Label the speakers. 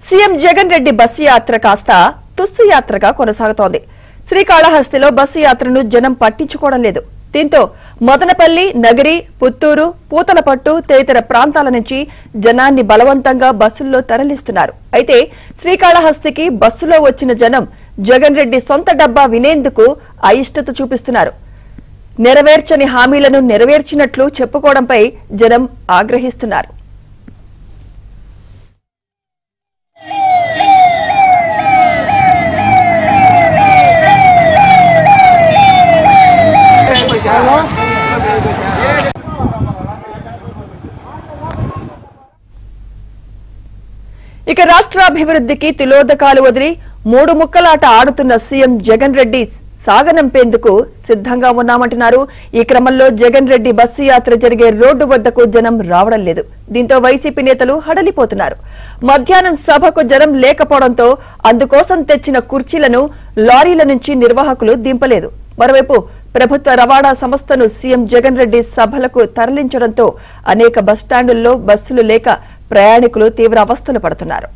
Speaker 1: CM Jagan Reddy bus యాత్ర కాస్త తుస్సు యాత్రగా కొనసాగుతోంది. శ్రీకాళహస్తిలో బస్సు యాత్రను జనం పట్టించుకోవడం లేదు. దీంతో మదనపల్లి, నగరి, పుత్తూరు, పూతలపట్టు తదితర ప్రాంతాల నుంచి జనాన్ని బలవంతంగా బస్సుల్లో తరలిస్తున్నారు. అయితే శ్రీకాళహస్తికి బస్సులో వచ్చిన జనం జగన్ రెడ్డి సొంత డబ్బా వినేందుకు అయిష్టత చూపిస్తున్నారు. నెరవేర్చని హామీలను నెరవేర్చినట్లు చెప్పుకోవడంపై జనం ఆగ్రహిస్తున్నారు. ఇక రాష్ట్రాభివృద్ధికి తిలోదకాలు వదిలి మూడు ముక్కలాట ఆడుతున్న సీఎం జగన్ రెడ్డి సాగనంపేందుకు సిద్ధంగా ఉన్నామంటున్నారు. ఈ క్రమంలో జగన్ రెడ్డి బస్సు యాత్ర జరిగే రోడ్డు వద్దకు జనం రావడం లేదు. దీంతో వైసీపీ నేతలు హడలిపోతున్నారు. మధ్యాహ్నం సభకు జనం లేకపోవడంతో అందుకోసం తెచ్చిన కుర్చీలను లారీల నుంచి నిర్వాహకులు దింపలేదు. మరోవైపు ప్రభుత్వ రవాణా సంస్థను సీఎం జగన్ రెడ్డి సభలకు తరలించడంతో అనేక బస్టాండుల్లో బస్సులు లేక ప్రయాణికులు తీవ్ర అవస్థలు పడుతున్నారు.